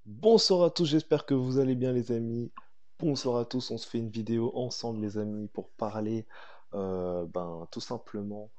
Bonsoir à tous, j'espère que vous allez bien les amis. Bonsoir à tous, on se fait une vidéo ensemble les amis pour parler tout simplement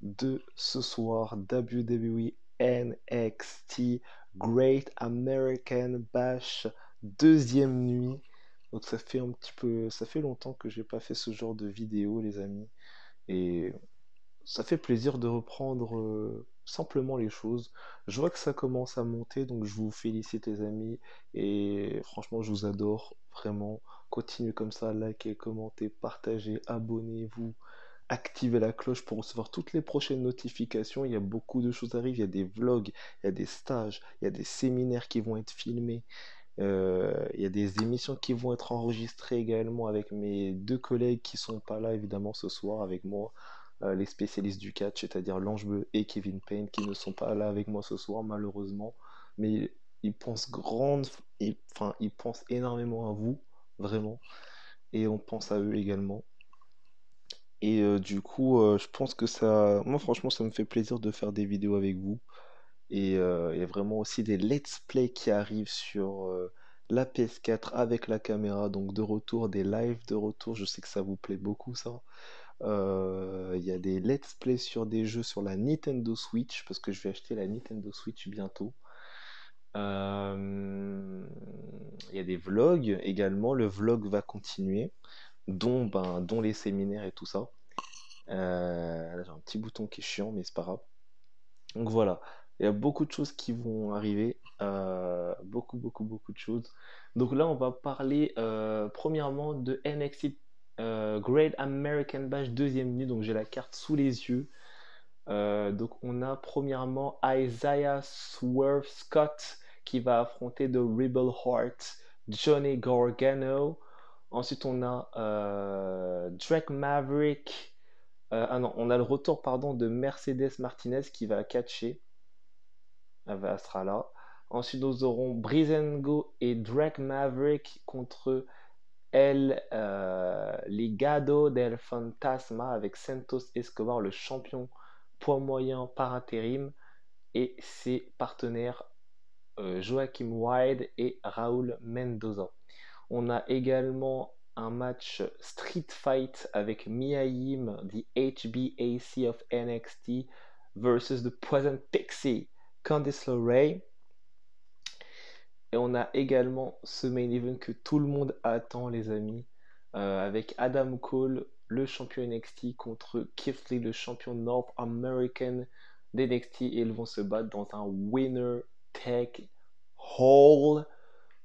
de ce soir WWE NXT Great American Bash deuxième nuit. Donc ça fait un petit peu, ça fait longtemps que j'ai pas fait ce genre de vidéo les amis et ça fait plaisir de reprendre simplement les choses. Je vois que ça commence à monter, donc je vous félicite les amis. Et franchement, je vous adore, vraiment. Continuez comme ça, likez, commentez, partagez, abonnez-vous, activez la cloche pour recevoir toutes les prochaines notifications. Il y a beaucoup de choses à arriver, il y a des vlogs, il y a des stages, il y a des séminaires qui vont être filmés. Il y a des émissions qui vont être enregistrées également avec mes deux collègues qui sont pas là évidemment ce soir avec moi, les spécialistes du catch, c'est-à-dire Langebeu et Kevin Payne, qui ne sont pas là avec moi ce soir malheureusement, mais ils pensent enfin ils pensent énormément à vous, vraiment, et on pense à eux également. Et du coup, je pense que moi franchement, ça me fait plaisir de faire des vidéos avec vous. Et il y a vraiment aussi des let's play qui arrivent sur la PS4 avec la caméra, donc de retour, des lives de retour, je sais que ça vous plaît beaucoup ça. Il y a des let's play sur des jeux sur la Nintendo Switch, parce que je vais acheter la Nintendo Switch bientôt. Euh, il y a des vlogs également, le vlog va continuer, dont les séminaires et tout ça. Là j'ai un petit bouton qui est chiant, mais c'est pas grave. Donc voilà, il y a beaucoup de choses qui vont arriver, beaucoup de choses. Donc là, on va parler premièrement de NXT Great American Bash deuxième nuit. Donc j'ai la carte sous les yeux. Donc on a premièrement Isaiah Swerve Scott qui va affronter The Rebel Heart, Johnny Gargano. Ensuite on a Drake Maverick. Ah non, on a le retour pardon de Mercedes Martinez qui va catcher. Elle sera là. Ensuite, nous aurons Breezango et Drake Maverick contre El Legado del Fantasma avec Santos Escobar, le champion poids moyen par intérim, et ses partenaires Joachim Wild et Raúl Mendoza. On a également un match Street Fight avec Mia Yim, the HBAC of NXT, versus the Poison Pixie, Candice LeRae. Et on a également ce main event que tout le monde attend, les amis, avec Adam Cole, le champion NXT, contre Keith Lee, le champion North American d'NXT. Et ils vont se battre dans un winner take all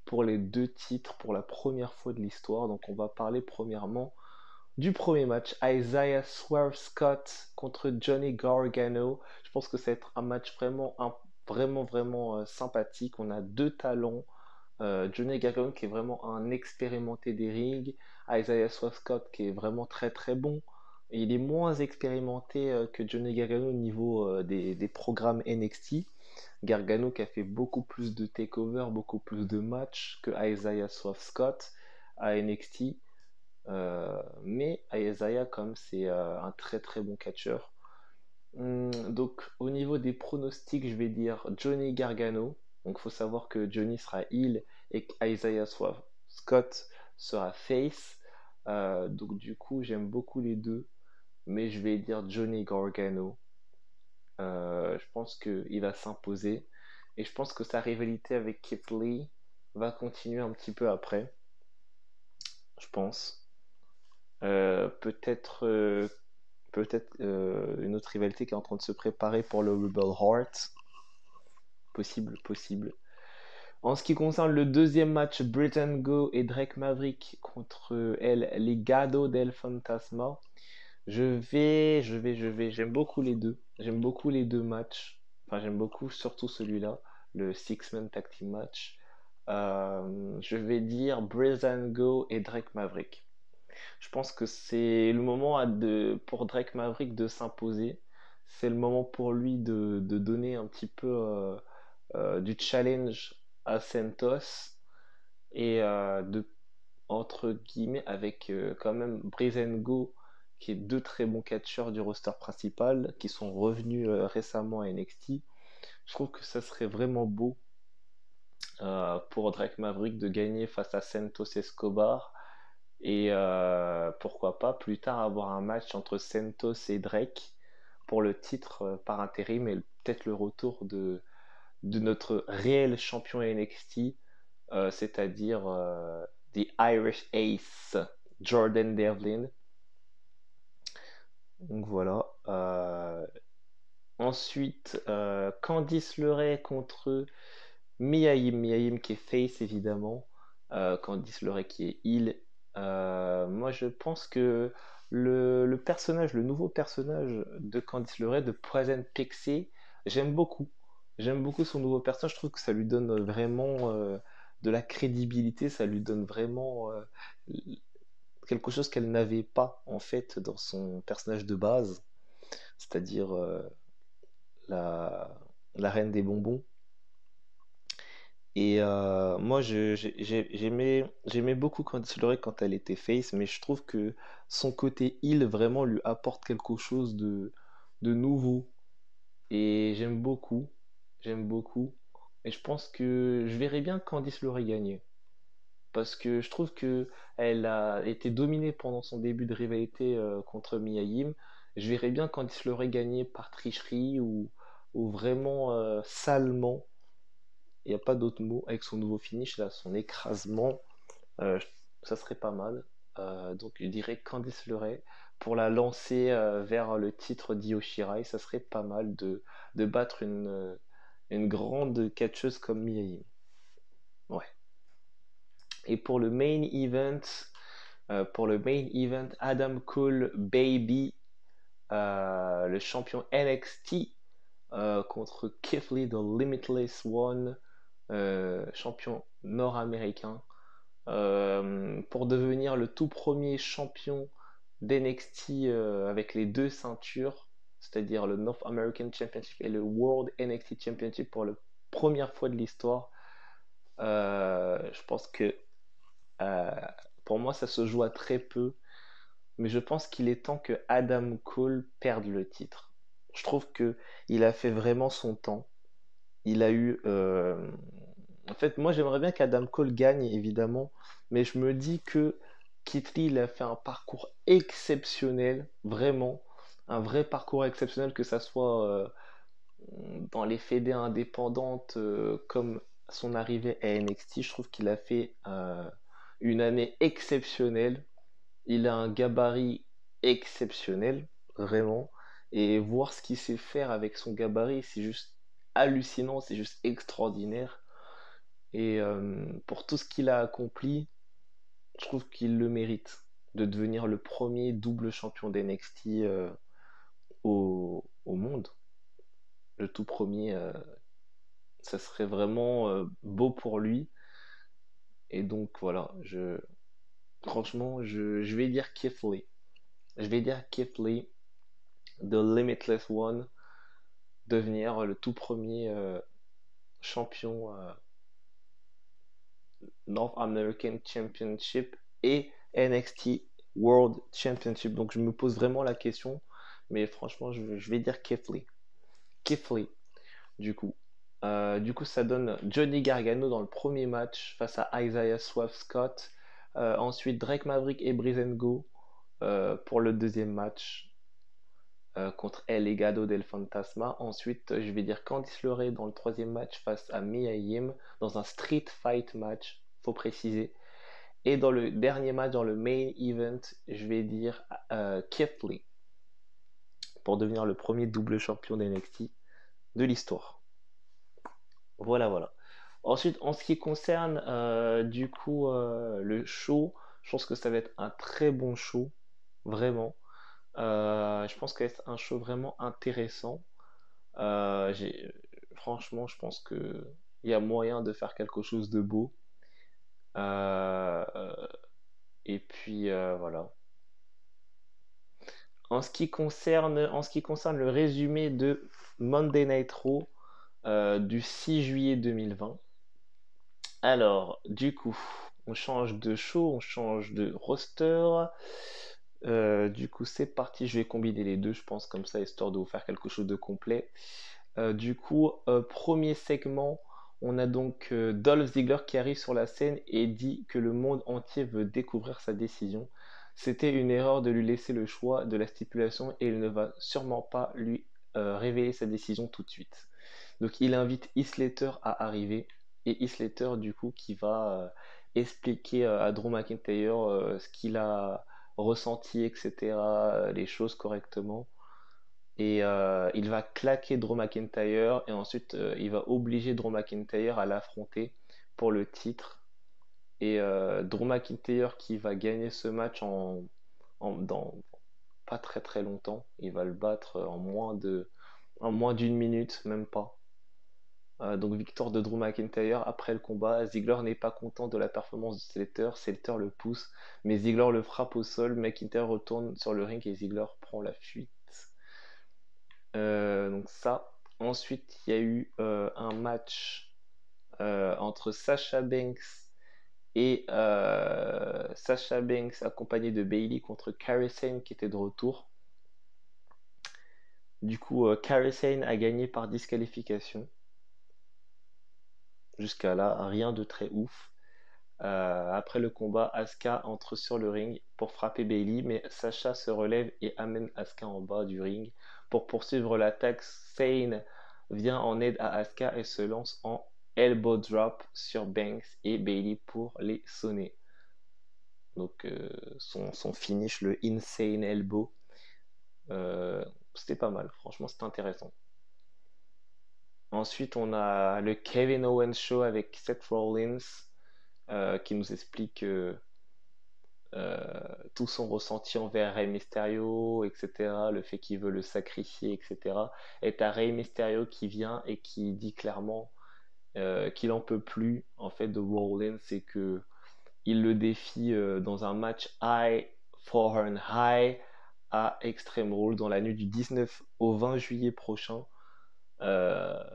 pour les deux titres pour la première fois de l'histoire. Donc on va parler premièrement du premier match, Isaiah Swerve Scott contre Johnny Gargano. Je pense que ça va être un match vraiment sympathique. On a deux talents. Johnny Gargano qui est vraiment un expérimenté des rings, Isaiah Swerve Scott qui est vraiment très bon. Et il est moins expérimenté que Johnny Gargano au niveau des programmes NXT. Gargano qui a fait beaucoup plus de takeover, beaucoup plus de matchs que Isaiah Swerve Scott à NXT. Mais Isaiah, comme c'est un très bon catcheur. Donc, au niveau des pronostics, je vais dire Johnny Gargano. Donc, il faut savoir que Johnny sera heel et Isaiah Scott sera face. Donc, du coup, j'aime beaucoup les deux, mais je vais dire Johnny Gargano. Je pense qu'il va s'imposer et je pense que sa rivalité avec Keith Lee va continuer un petit peu après, je pense. Peut-être une autre rivalité qui est en train de se préparer pour le Rebel Heart. Possible. En ce qui concerne le deuxième match, Go et Drake Maverick contre El Legado del Fantasma. J'aime beaucoup les deux. J'aime beaucoup les deux matchs. Enfin, j'aime beaucoup surtout celui-là, le Six-Man Tag Team Match. Je vais dire Go et Drake Maverick. Je pense que c'est le moment pour Drake Maverick de s'imposer. C'est le moment pour lui de donner un petit peu du challenge à Santos et entre guillemets, avec quand même Breezango, qui est deux très bons catcheurs du roster principal, qui sont revenus récemment à NXT. Je trouve que ça serait vraiment beau pour Drake Maverick de gagner face à Santos Escobar et pourquoi pas plus tard avoir un match entre Santos et Drake pour le titre par intérim et peut-être le retour de notre réel champion NXT, c'est-à-dire The Irish Ace, Jordan Devlin. Donc voilà. Ensuite, Candice LeRae contre Mia Yim. Mia Yim qui est face évidemment. Candice LeRae qui est heel. Moi je pense que le personnage, le nouveau personnage de Candice LeRae, de Present Pixie, j'aime beaucoup. J'aime beaucoup son nouveau personnage. Je trouve que ça lui donne vraiment de la crédibilité. Ça lui donne vraiment quelque chose qu'elle n'avait pas en fait dans son personnage de base, c'est-à-dire la, la reine des bonbons. Et moi, j'aimais beaucoup Candice LeRae quand elle était face, mais je trouve que son côté heal vraiment lui apporte quelque chose de nouveau. Et j'aime beaucoup, j'aime beaucoup. Et je pense que je verrais bien Candice LeRae gagner. Parce que je trouve que elle a été dominée pendant son début de rivalité contre Mia Yim. Je verrais bien Candice LeRae gagner par tricherie ou vraiment salement. Il n'y a pas d'autre mot avec son nouveau finish, là, son écrasement. euh, Ça serait pas mal. Donc je dirais Candice LeRae pour la lancer vers le titre d'Io Shirai. Ça serait pas mal de battre une grande catcheuse comme Mia Yim. Ouais. Et pour le main event, Adam Cole Baby, le champion NXT, contre Keith Lee, The Limitless One, champion nord-américain, pour devenir le tout premier champion d'NXT avec les deux ceintures, c'est-à-dire le North American Championship et le World NXT Championship pour la première fois de l'histoire. Je pense que euh, pour moi, ça se joue à très peu, mais je pense qu'il est temps que Adam Cole perde le titre. Je trouve que il a fait vraiment son temps. Il a eu. En fait, moi, j'aimerais bien qu'Adam Cole gagne, évidemment, mais je me dis que Keith Lee, il a fait un parcours exceptionnel, vraiment. Un vrai parcours exceptionnel, que ça soit dans les fédés indépendantes comme son arrivée à NXT. Je trouve qu'il a fait une année exceptionnelle. Il a un gabarit exceptionnel, vraiment. Et voir ce qu'il sait faire avec son gabarit, c'est juste hallucinant, c'est juste extraordinaire. Et pour tout ce qu'il a accompli, je trouve qu'il le mérite de devenir le premier double champion d'NXT au monde. Le tout premier, ça serait vraiment beau pour lui. Et donc voilà, franchement, je vais dire Keith Lee. Je vais dire Keith Lee, The Limitless One, devenir le tout premier champion North American Championship et NXT World Championship. Donc je me pose vraiment la question, mais franchement, je vais dire Keith Lee. Keith Lee, du coup. Du coup, ça donne Johnny Gargano dans le premier match face à Isaiah Swerve Scott. Ensuite, Drake Maverick et Breezango pour le deuxième match contre El Legado del Fantasma. Ensuite, je vais dire Candice LeRae dans le troisième match face à Mia Yim dans un street fight match, faut préciser. Et dans le dernier match, dans le main event, je vais dire Keith Lee pour devenir le premier double champion d'NXT de l'histoire. Voilà, voilà. Ensuite, en ce qui concerne du coup le show, je pense que ça va être un très bon show, vraiment. Je pense que ça va être un show vraiment intéressant. Euh, j'ai- Franchement, je pense que il y a moyen de faire quelque chose de beau. Euh, et puis voilà. En ce qui concerne le résumé de Monday Night Raw du 6 juillet 2020. Alors, du coup, on change de show, on change de roster. Du coup, c'est parti. Je vais combiner les deux, je pense, comme ça, histoire de vous faire quelque chose de complet. Du coup, premier segment, On a donc Dolph Ziggler qui arrive sur la scène et dit que le monde entier veut découvrir sa décision. C'était une erreur de lui laisser le choix de la stipulation et il ne va sûrement pas lui révéler sa décision tout de suite. Donc il invite Heath Slater à arriver et Heath Slater du coup qui va expliquer à Drew McIntyre ce qu'il a ressenti, etc., les choses correctement. Et il va claquer Drew McIntyre et ensuite il va obliger Drew McIntyre à l'affronter pour le titre. Et Drew McIntyre qui va gagner ce match dans pas très très longtemps. Il va le battre en moins d'une minute, même pas. Donc victoire de Drew McIntyre. Après le combat, Ziggler n'est pas content de la performance de Slater. Slater le pousse, mais Ziggler le frappe au sol. McIntyre retourne sur le ring et Ziggler prend la fuite. Donc ça. Ensuite, il y a eu un match entre Sasha Banks et Sasha Banks accompagné de Bayley contre Kairi Sane qui était de retour. Du coup, Kairi Sane a gagné par disqualification. Jusqu'à là, rien de très ouf. Après le combat, Asuka entre sur le ring pour frapper Bayley, mais Sasha se relève et amène Asuka en bas du ring pour poursuivre l'attaque. Sane vient en aide à Asuka et se lance en elbow drop sur Banks et Bayley pour les sonner. Donc son finish, le insane elbow, c'était pas mal, franchement c'était intéressant. Ensuite on a le Kevin Owens Show avec Seth Rollins qui nous explique tout son ressenti envers Rey Mysterio, etc., le fait qu'il veut le sacrifier, etc. Et t'as Rey Mysterio qui vient et qui dit clairement qu'il en peut plus en fait de Rollins, c'est que il le défie dans un match High for an High à Extreme Rules dans la nuit du 19 au 20 juillet prochain.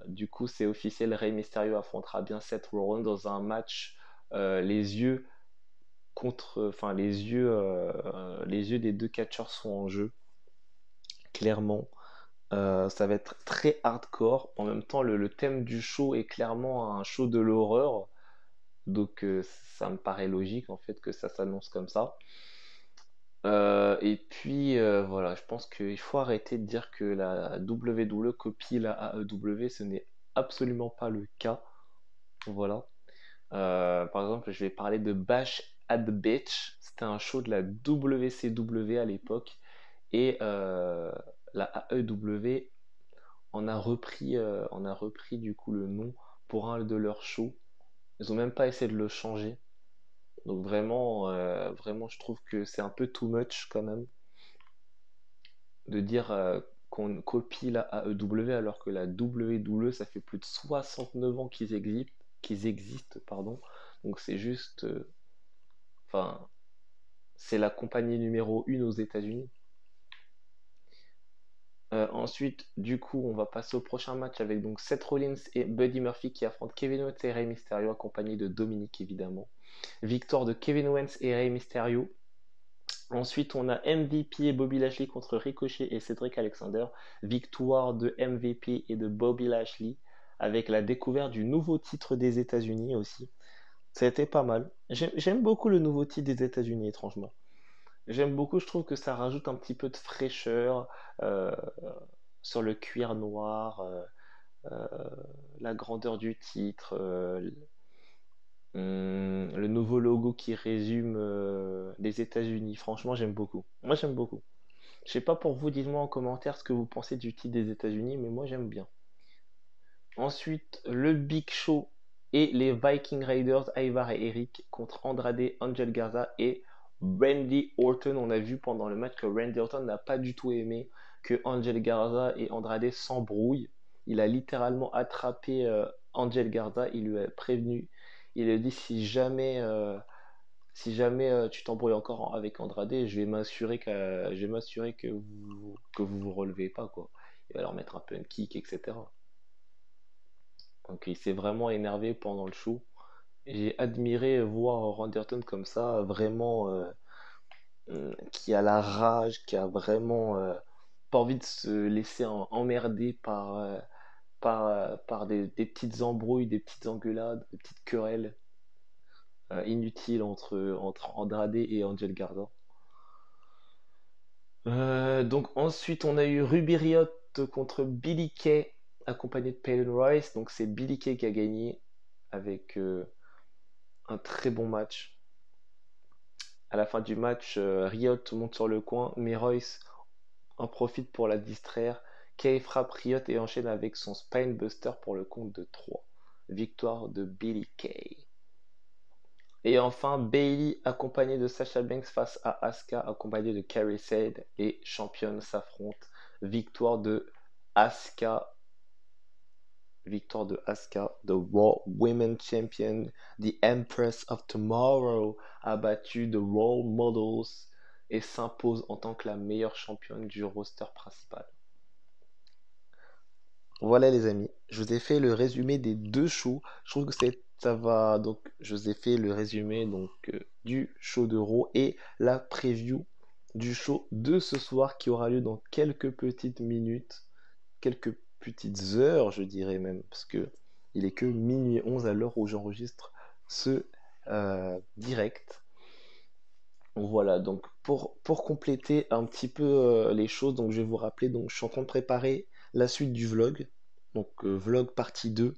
Du coup, c'est officiel, Rey Mysterio affrontera bien Seth Rollins dans un match les yeux les yeux des deux catcheurs sont en jeu, clairement. Ça va être très hardcore. En même temps, le thème du show est clairement un show de l'horreur. Donc ça me paraît logique en fait que ça s'annonce comme ça. Et puis voilà, je pense qu'il faut arrêter de dire que la WWE copie la AEW, ce n'est absolument pas le cas. Voilà. Par exemple, je vais parler de Bash at the Beach. C'était un show de la WCW à l'époque. Et la AEW en a repris du coup le nom pour un de leurs shows. Ils ont même pas essayé de le changer. Donc vraiment, vraiment, je trouve que c'est un peu too much quand même de dire qu'on copie la AEW alors que la WWE, ça fait plus de 69 ans qu'ils existent, pardon. Donc c'est juste, enfin, c'est la compagnie numéro 1 aux États-Unis. Ensuite, du coup, on va passer au prochain match avec donc Seth Rollins et Buddy Murphy qui affrontent Kevin Owens et Rey Mysterio, accompagnés de Dominic évidemment. Victoire de Kevin Owens et Rey Mysterio. Ensuite, on a MVP et Bobby Lashley contre Ricochet et Cedric Alexander. Victoire de MVP et de Bobby Lashley avec la découverte du nouveau titre des États-Unis aussi. C'était pas mal. J'aime beaucoup le nouveau titre des États-Unis, étrangement. J'aime beaucoup, je trouve que ça rajoute un petit peu de fraîcheur euh, sur le cuir noir, euh, la grandeur du titre, le nouveau logo qui résume les États-Unis. Franchement, j'aime beaucoup. Moi, j'aime beaucoup. Je sais pas pour vous, dites-moi en commentaire ce que vous pensez du titre des États-Unis, mais moi, j'aime bien. Ensuite, le Big Show et les Viking Raiders, Ivar et Eric contre Andrade, Angel Garza et Randy Orton. On a vu pendant le match que Randy Orton n'a pas du tout aimé que Angel Garza et Andrade s'embrouillent. Il a littéralement attrapé Angel Garza, il lui a prévenu, il a dit si jamais tu t'embrouilles encore avec Andrade, je vais m'assurer que vous relevez pas quoi. Il va leur mettre un peu un kick, etc. Donc il s'est vraiment énervé pendant le show. J'ai admiré voir Randy Orton comme ça, vraiment qui a la rage, qui a vraiment pas envie de se laisser emmerder par des petites embrouilles, des petites engueulades, des petites querelles inutiles entre Andrade et Angel Garza. Donc ensuite, on a eu Ruby Riott contre Billy Kay, accompagné de Peyton Royce. Donc c'est Billy Kay qui a gagné avec un très bon match. À la fin du match, Riott monte sur le coin, mais Royce en profite pour la distraire. Kay frappe Riott et enchaîne avec son Spinebuster pour le compte de 3. Victoire de Billy Kay. Et enfin, Bayley accompagné de Sasha Banks face à Asuka accompagné de Kairi Sane. Les championnes s'affrontent. Victoire de Asuka. Victoire de Asuka, the Raw Women Champion, the Empress of Tomorrow, a battu The Role Models et s'impose en tant que la meilleure championne du roster principal. Voilà les amis, je vous ai fait le résumé des deux shows. Je trouve que ça va. Donc, je vous ai fait le résumé du show de Raw et la preview du show de ce soir qui aura lieu dans quelques petites minutes, quelques petites heures, je dirais même, parce que il est que minuit 11 à l'heure où j'enregistre ce direct. Voilà, donc pour compléter un petit peu les choses, donc je vais vous rappeler, donc je suis en train de préparer la suite du vlog, donc vlog partie 2,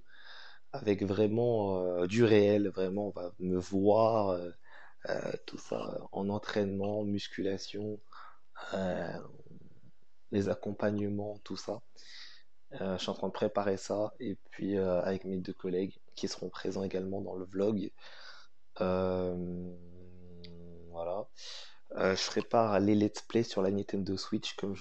avec vraiment du réel, vraiment on va me voir, tout ça, en entraînement, musculation, euh, les accompagnements, tout ça. Je suis en train de préparer ça, et puis avec mes deux collègues qui seront présents également dans le vlog. Euh, voilà. Je prépare les let's play sur la Nintendo Switch comme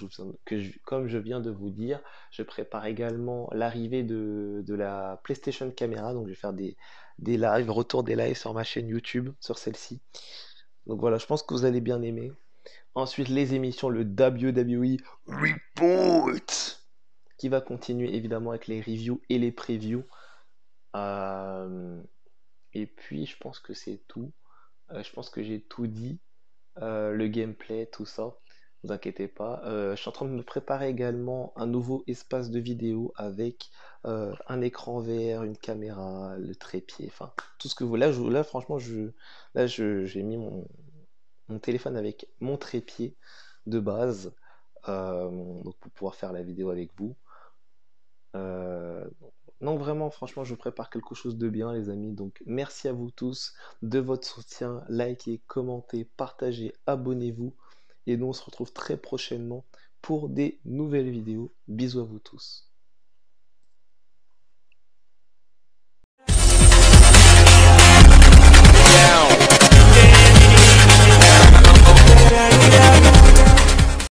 je viens de vous dire. Je prépare également l'arrivée de la PlayStation Camera. Donc je vais faire des lives, retour des lives sur ma chaîne YouTube, sur celle-ci. Donc voilà, je pense que vous allez bien aimer. Ensuite, les émissions, le WWE Report, qui va continuer évidemment avec les reviews et les previews. Et puis, je pense que c'est tout. Je pense que j'ai tout dit. Le gameplay, tout ça. Ne vous inquiétez pas. Je suis en train de me préparer également un nouveau espace de vidéo avec un écran VR, une caméra, le trépied, enfin tout ce que vous. Là franchement, j'ai mis mon téléphone avec mon trépied de base, donc pour pouvoir faire la vidéo avec vous. Euh, donc vraiment, franchement, je prépare quelque chose de bien, les amis. Donc merci à vous tous de votre soutien. Likez, commentez, partagez, abonnez-vous. Et nous, on se retrouve très prochainement pour des nouvelles vidéos. Bisous à vous tous.